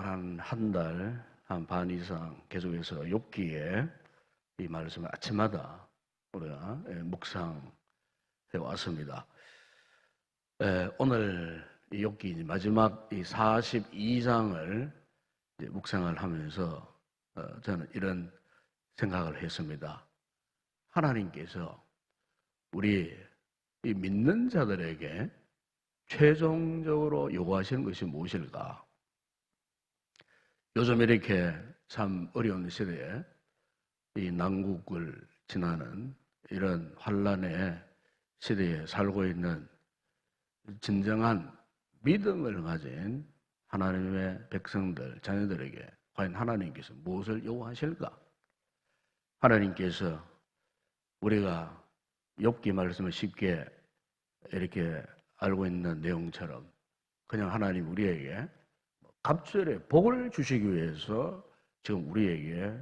한 달, 한 반 이상 계속해서 욥기에 이 말씀을 아침마다 우리가 묵상해 왔습니다. 오늘 이 욥기 마지막 이 42장을 묵상을 하면서 저는 이런 생각을 했습니다. 하나님께서 우리 이 믿는 자들에게 최종적으로 요구하시는 것이 무엇일까? 요즘 이렇게 참 어려운 시대에 이 난국을 지나는 이런 환란의 시대에 살고 있는 진정한 믿음을 가진 하나님의 백성들, 자녀들에게 과연 하나님께서 무엇을 요구하실까? 하나님께서 우리가 욥기 말씀을 쉽게 이렇게 알고 있는 내용처럼 그냥 하나님 우리에게 갑절에 복을 주시기 위해서 지금 우리에게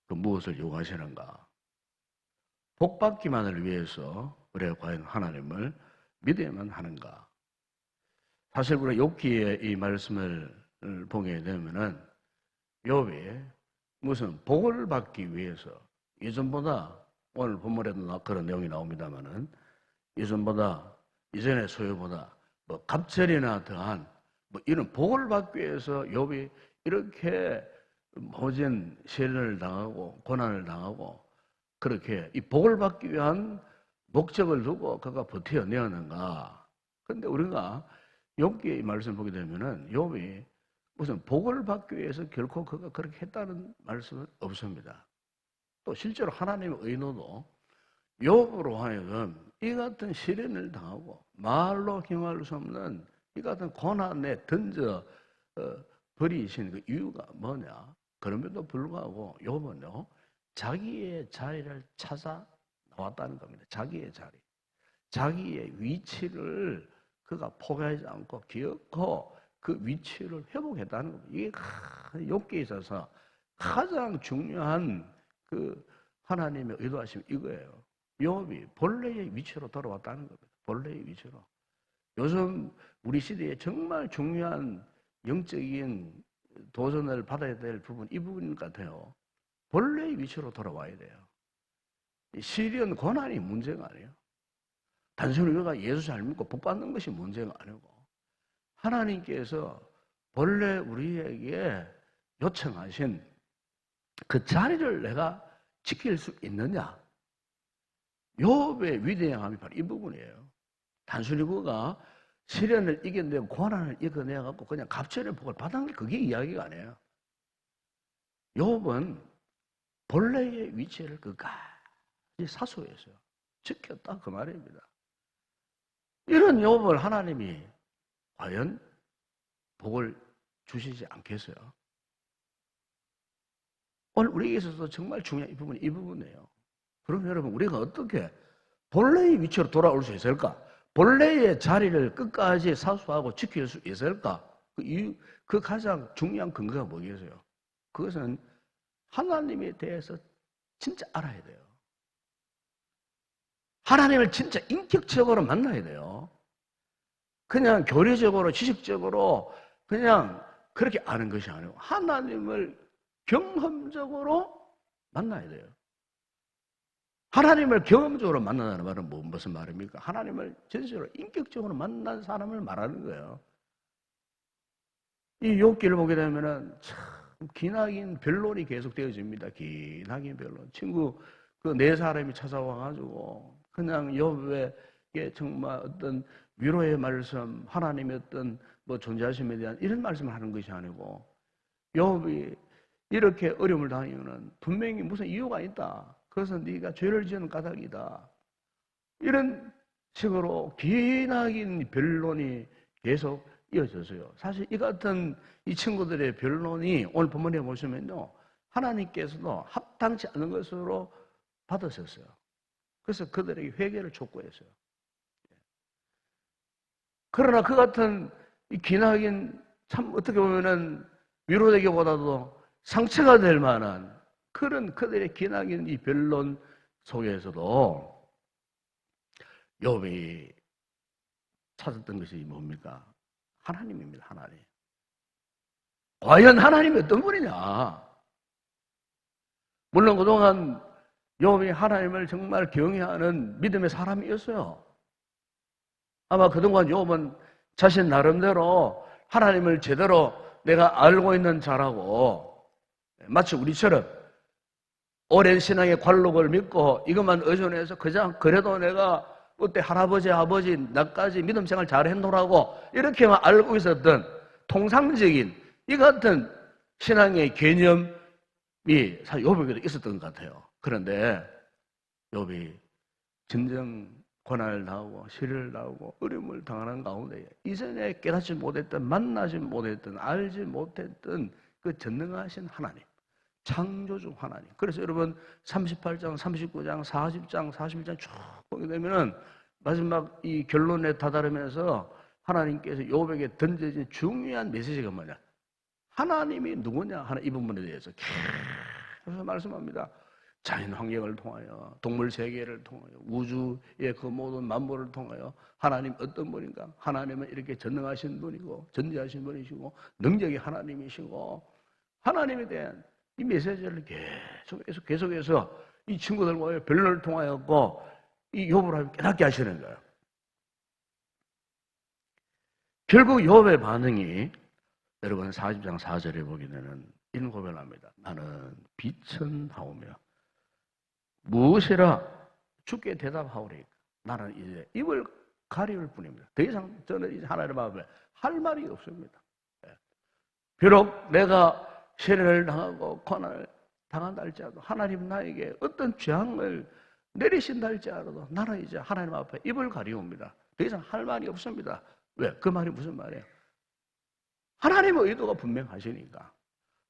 그 무엇을 요구하시는가? 복 받기만을 위해서 우리가 과연 하나님을 믿어야만 하는가? 사실 우리가 욥기의 이 말씀을 보게 되면은 욥이 무슨 복을 받기 위해서 예전보다 오늘 본문에도 그런 내용이 나옵니다만은 이전의 소유보다 뭐 갑절이나 더한 뭐 이런 복을 받기 위해서 욥이 이렇게 모진 시련을 당하고 고난을 당하고 그렇게 이 복을 받기 위한 목적을 두고 그가 버텨내었는가? 그런데 우리가 욥기의 말씀을 보게 되면은 욥이 무슨 복을 받기 위해서 결코 그가 그렇게 했다는 말씀은 없습니다. 또 실제로 하나님의 의도도 욥으로 하여금 이 같은 시련을 당하고 말로 경할 수 없는 이 같은 고난에 던져 버리신 그 이유가 뭐냐? 그럼에도 불구하고 욥은요 자기의 자리를 찾아 나왔다는 겁니다. 자기의 자리, 자기의 위치를 그가 포기하지 않고 기어코 그 위치를 회복했다는 겁니다. 이게 욥기에 있어서 가장 중요한 그 하나님의 의도하심 이거예요. 욥이 본래의 위치로 돌아왔다는 겁니다. 본래의 위치로. 요즘 우리 시대에 정말 중요한 영적인 도전을 받아야 될 부분 이 부분 같아요. 본래의 위치로 돌아와야 돼요. 시련 고난이 문제가 아니에요. 단순히 우리가 예수 잘 믿고 복 받는 것이 문제가 아니고 하나님께서 본래 우리에게 요청하신 그 자리를 내가 지킬 수 있느냐? 욥의 위대함이 바로 이 부분이에요. 단순히 그가 시련을 이겨내고 고난을 이겨내갖고 그냥 갑절의 복을 받은 게 그게 이야기가 아니에요. 욥은 본래의 위치를 끝까지 사수했어요. 지켰다 그 말입니다. 이런 욥을 하나님이 과연 복을 주시지 않겠어요? 오늘 우리에게 있어서 정말 중요한 이 부분이에요. 그럼 여러분 우리가 어떻게 본래의 위치로 돌아올 수 있을까? 본래의 자리를 끝까지 사수하고 지킬 수 있을까? 그 가장 중요한 근거가 뭐겠어요? 그것은 하나님에 대해서 진짜 알아야 돼요. 하나님을 진짜 인격적으로 만나야 돼요. 그냥 교리적으로, 지식적으로 그냥 그렇게 아는 것이 아니고 하나님을 경험적으로 만나야 돼요. 하나님을 경험적으로 만난다는 말은 무슨 말입니까? 하나님을 전적으로 인격적으로 만난 사람을 말하는 거예요. 이 욥기를 보게 되면은 참 기나긴 변론이 계속 되어집니다. 기나긴 변론. 친구 그 네 사람이 찾아와가지고 그냥 욥에게 정말 어떤 위로의 말씀, 하나님의 어떤 뭐 존재하심에 대한 이런 말씀을 하는 것이 아니고 욥이 이렇게 어려움을 당하면은 분명히 무슨 이유가 있다. 그것은 네가 죄를 지은 까닭이다. 이런 식으로 기나긴 변론이 계속 이어졌어요. 사실 이 같은 이 친구들의 변론이 오늘 본문에 보시면요. 하나님께서도 합당치 않은 것으로 받으셨어요. 그래서 그들에게 회개를 촉구했어요. 그러나 그 같은 이 기나긴 참 어떻게 보면은 위로되기보다도 상처가 될 만한 그런 그들의 기나긴 이 변론 속에서도 욥이 찾았던 것이 뭡니까? 하나님입니다. 하나님. 과연 하나님이 어떤 분이냐? 물론 그동안 욥이 하나님을 정말 경외하는 믿음의 사람이었어요. 아마 그동안 욥은 자신 나름대로 하나님을 제대로 내가 알고 있는 자라고, 마치 우리처럼 오랜 신앙의 관록을 믿고 이것만 의존해서 그냥 그래도 내가 그때 할아버지 아버지 나까지 믿음 생활 잘 했노라고 이렇게만 알고 있었던 통상적인 이 같은 신앙의 개념이 사실 욥에게도 있었던 것 같아요. 그런데 욥이 진정 고난을 당하고 시련을 당하고 어려움을 당하는 가운데 이전에 깨닫지 못했던, 만나지 못했던, 알지 못했던 그 전능하신 하나님, 창조주 하나님. 그래서 여러분 38장, 39장, 40장, 41장 쭉 보게 되면은 마지막 이 결론에 다다르면서 하나님께서 욥에게 던져진 중요한 메시지가 뭐냐? 하나님이 누구냐 하는 이 부분에 대해서 계속 말씀합니다. 자연 환경을 통하여, 동물 세계를 통하여, 우주의 그 모든 만물을 통하여 하나님 어떤 분인가? 하나님은 이렇게 전능하신 분이고 전지하신 분이시고 능력이 하나님이시고 하나님에 대한 이 메시지를 계속해서 이 친구들과의 변론을 통하여 이 욥을 깨닫게 하시는 거예요. 결국 욥의 반응이 여러분 40장 4절에 보게 되는 이런 고백을 합니다. 나는 비천하오며 무엇이라 주께 대답하오리까. 나는 이제 입을 가리울 뿐입니다. 더 이상 저는 이제 하나님 앞에 할 말이 없습니다. 비록 내가 시련을 당하고 고난을 당한다 할지라도 하나님 나에게 어떤 재앙을 내리신다 할지라도 나는 이제 하나님 앞에 입을 가리웁니다. 더 이상 할 말이 없습니다. 왜? 그 말이 무슨 말이에요? 하나님의 의도가 분명하시니까,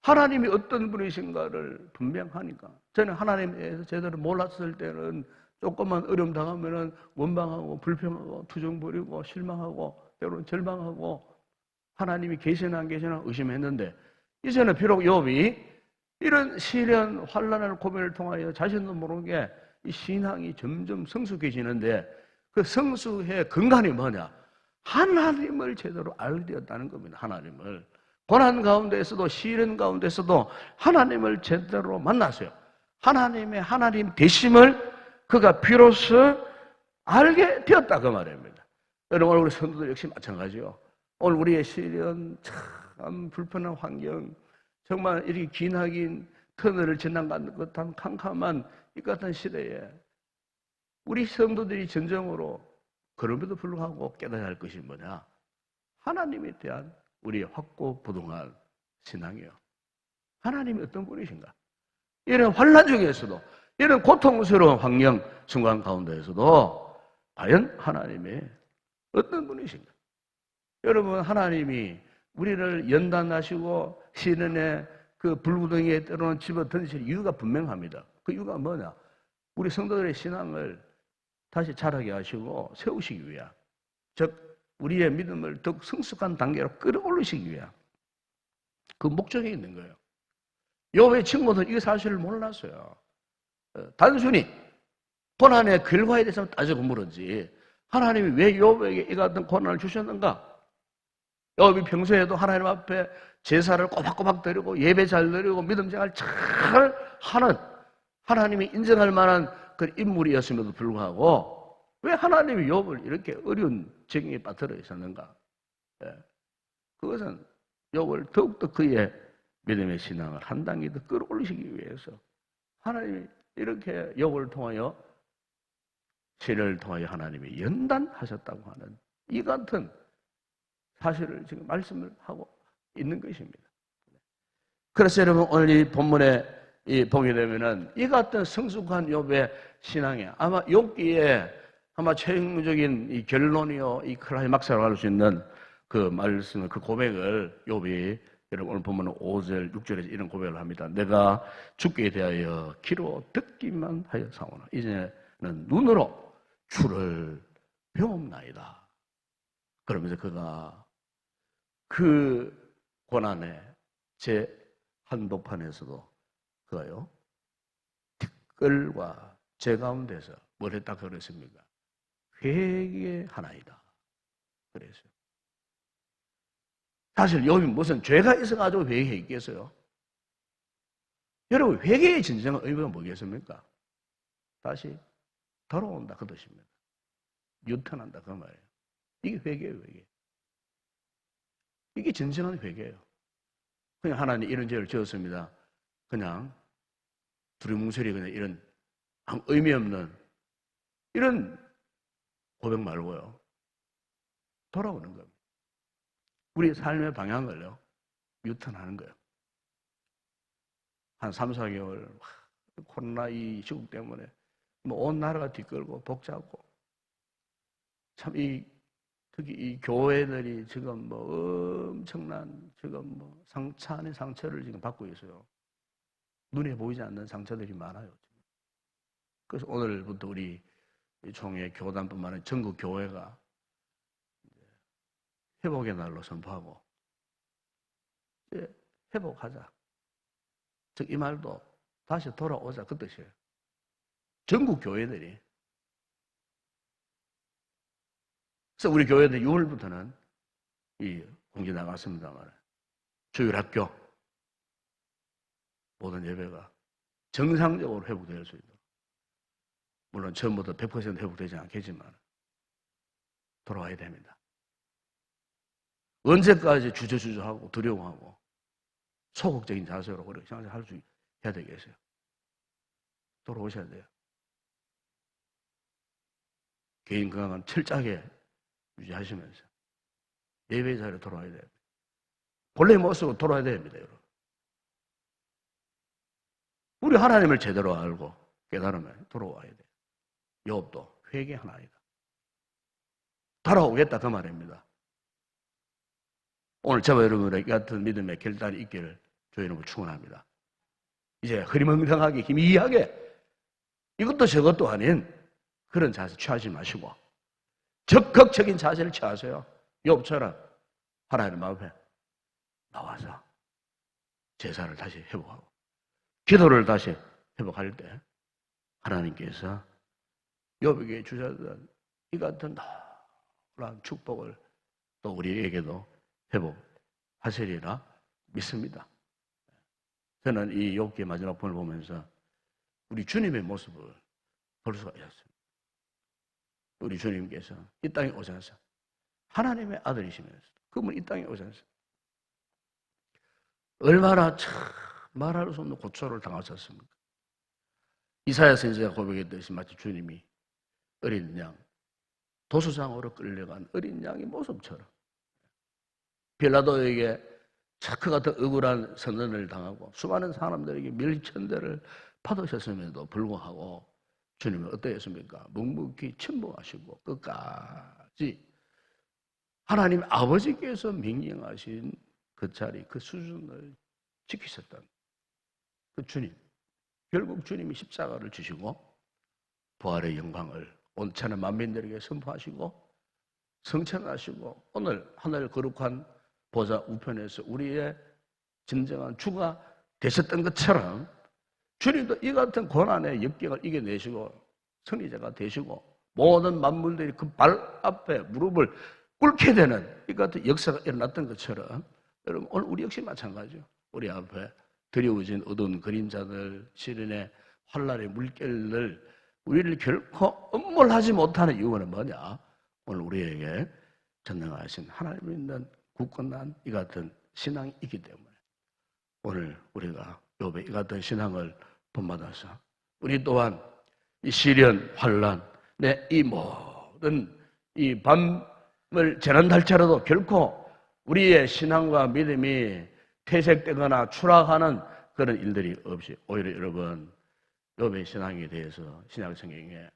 하나님이 어떤 분이신가를 분명하니까. 저는 하나님에 대해서 제대로 몰랐을 때는 조금만 어려움 당하면은 원망하고 불평하고 투정 부리고 실망하고 때로는 절망하고 하나님이 계시나 안 계시나 의심했는데, 이제는 비록 욥이 이런 시련, 환난을 고민을 통하여 자신도 모르게 이 신앙이 점점 성숙해지는데, 그 성숙의 근간이 뭐냐? 하나님을 제대로 알게 되었다는 겁니다. 하나님을. 고난 가운데에서도 시련 가운데서도 하나님을 제대로 만났어요. 하나님의 하나님 되심을 그가 비로소 알게 되었다 그 말입니다. 여러분, 우리 성도들 역시 마찬가지요. 오늘 우리의 시련, 참 불편한 환경, 정말 이렇게 기나긴 터널을 지나간 듯한 캄캄한 이 같은 시대에 우리 성도들이 진정으로 그럼에도 불구하고 깨달아야 할 것이 뭐냐? 하나님에 대한 우리의 확고부동한 신앙이요. 하나님이 어떤 분이신가? 이런 환난 중에서도, 이런 고통스러운 환경 순간 가운데에서도 과연 하나님이 어떤 분이신가? 여러분, 하나님이 우리를 연단하시고 시련의 그 불구덩이에 때로는 집어 던질 이유가 분명합니다. 그 이유가 뭐냐? 우리 성도들의 신앙을 다시 자라게 하시고 세우시기 위한, 즉 우리의 믿음을 더욱 성숙한 단계로 끌어올리시기 위한 그 목적이 있는 거예요. 욥의 친구들은 이 사실을 몰랐어요. 단순히 고난의 결과에 대해서 따지고 물었지, 하나님이 왜 욥에게 이 같은 고난을 주셨는가? 욥이 평소에도 하나님 앞에 제사를 꼬박꼬박 드리고 예배 잘 드리고 믿음 생활 잘 하는, 하나님이 인정할 만한 그 인물이었음에도 불구하고 왜 하나님이 욥을 이렇게 어려운 정의에 빠뜨려 있었는가? 그것은 욥을 더욱더 그의 믿음의 신앙을 한 단계 더 끌어올리시기 위해서 하나님이 이렇게 욥을 통하여, 시련을 통하여 하나님이 연단하셨다고 하는 이 같은 사실을 지금 말씀을 하고 있는 것입니다. 그래서 여러분, 오늘 이 본문에 보게 되면은 이 같은 성숙한 욥의 신앙에 아마 욥기에 아마 최종적인 이 결론이요, 이 클라이막스라고 할 수 있는 그 말씀을, 그 고백을 욥이, 여러분 오늘 보면 5절, 6절에서 이런 고백을 합니다. 내가 주께 대하여 귀로 듣기만 하여 사오나 이제는 눈으로 주를 배움나이다. 그러면서 그가 그 고난의 제 한복판에서도 그가요, 티끌과 제 가운데서 뭘 했다 그랬습니까? 회개하나이다 그랬어요. 사실 욥이 무슨 죄가 있어가지고 회개했겠어요? 여러분, 회개의 진정한 의미가 뭐겠습니까? 다시 돌아온다 그 뜻입니다. 유턴한다 그 말이에요. 이게 회개예요, 회개. 이게 진정한 회개예요. 그냥 하나님 이런 죄를 지었습니다. 그냥 두리뭉술이 그냥 이런 아무 의미 없는 이런 고백 말고요. 돌아오는 겁니다. 우리 삶의 방향을요, 유턴하는 거예요. 한 3, 4개월, 코로나 이 시국 때문에 뭐 온 나라가 뒤끌고 복잡고 참 특히 이 교회들이 지금 뭐 엄청난 지금 뭐 상처 안에 상처를 지금 받고 있어요. 눈에 보이지 않는 상처들이 많아요. 그래서 오늘부터 우리 총회 교단뿐만 아니라 전국 교회가 회복의 날로 선포하고 이제 회복하자. 즉 이 말도 다시 돌아오자 그 뜻이에요. 전국 교회들이. 그래서 우리 교회들 6월부터는 이 공지 나갔습니다만 주일학교 모든 예배가 정상적으로 회복될 수 있도록, 물론 처음부터 100% 회복되지 않겠지만 돌아와야 됩니다. 언제까지 주저주저하고 두려워하고 소극적인 자세로 그렇게 생각할 수 해야 되겠어요? 돌아오셔야 돼요. 개인 건강은 철저하게 유지하시면서 예배 자리에 돌아와야 돼요. 본래 모습으로 돌아와야 됩니다, 여러분. 우리 하나님을 제대로 알고 깨달으면 돌아와야 돼요. 욥도 회개한 아이다. 돌아오겠다 그 말입니다. 오늘 저와 여러분의 같은 믿음의 결단이 있기를 주의 이름으로 축원합니다. 이제 흐리멍텅하게 희미하게 이것도 저것도 아닌 그런 자세 취하지 마시고 적극적인 자세를 취하세요. 욥처럼 하나님 앞에 나와서 제사를 다시 회복하고 기도를 다시 회복할 때 하나님께서 욥에게 주셨던 이 같은 놀라운 축복을 또 우리에게도 회복하시리라 믿습니다. 저는 이 욥기의 마지막 본을 보면서 우리 주님의 모습을 볼 수가 있었습니다. 우리 주님께서 이 땅에 오셔서 하나님의 아들이시면서 그분이 이 땅에 오셔서 얼마나 참 말할 수 없는 고초를 당하셨습니까? 이사야 선지자가 고백했듯이 마치 주님이 어린 양, 도수장으로 끌려간 어린 양의 모습처럼 빌라도에게 그 같은 억울한 선언을 당하고 수많은 사람들에게 밀천대를 받으셨음에도 불구하고 주님은 어떠했습니까? 묵묵히 침묵하시고 끝까지 하나님 아버지께서 명령하신 그 자리, 그 수준을 지키셨던 그 주님. 결국 주님이 십자가를 주시고 부활의 영광을 온천한 만민들에게 선포하시고 성천하시고 오늘 하늘 거룩한 보좌 우편에서 우리의 진정한 주가 되셨던 것처럼 주님도 이 같은 고난의 역경을 이겨내시고 승리자가 되시고 모든 만물들이 그 발 앞에 무릎을 꿇게 되는 이 같은 역사가 일어났던 것처럼 여러분 오늘 우리 역시 마찬가지죠. 우리 앞에 드리워진 어두운 그림자들, 시련의 환란의 물결을 우리를 결코 엄몰하지 못하는 이유는 뭐냐? 오늘 우리에게 전능하신 하나님 있는 굳건한 이 같은 신앙이 있기 때문에 오늘 우리가 욥의 이 같은 신앙을 본받아서 우리 또한 이 시련, 환란, 이 모든 이 밤을 재난달처라도 결코 우리의 신앙과 믿음이 퇴색되거나 추락하는 그런 일들이 없이 오히려 여러분 욥의 신앙에 대해서 신약성경에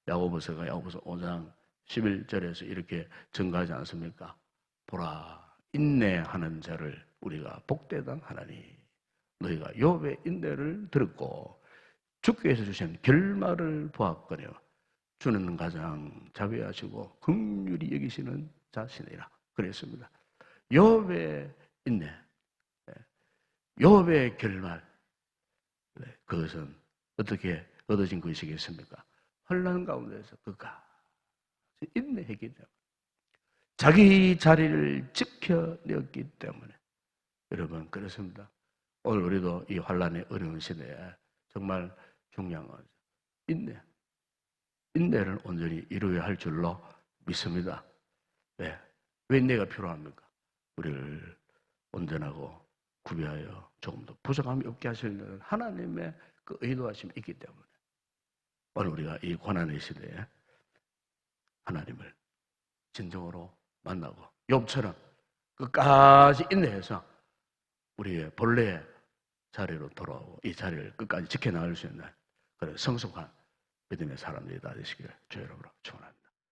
야고보서가 야고보서 5장 11절에서 이렇게 증가하지 않습니까? 보라 인내하는 자를 우리가 복되다 하나니 너희가 욥의 인내를 들었고 주께서 주신 결말을 보았거니와 주는 가장 자비하시고 긍휼히 여기시는 자신이라 그랬습니다. 욥의 인내, 욥의 결말, 그것은 어떻게 얻어진 것이겠습니까? 혼란 가운데서 끝까지 인내했기 때문에 자기 자리를 지켜냈기 때문에. 여러분, 그렇습니다. 오늘 우리도 이 환란의 어려운 시대에 정말 중요한 것은 인내. 인내를 온전히 이루어야 할 줄로 믿습니다. 왜? 왜 인내가 필요합니까? 우리를 온전하고 구비하여 조금 더 부족함이 없게 하시는 하나님의 그 의도하심이 있기 때문에 오늘 우리가 이 고난의 시대에 하나님을 진정으로 만나고 욥처럼 끝까지 인내해서 우리의 본래의 자리로 돌아오고 이 자리를 끝까지 지켜나갈 수 있는 그런 성숙한 믿음의 사람들이 다 되시기를 주의 이름으로 축원합니다.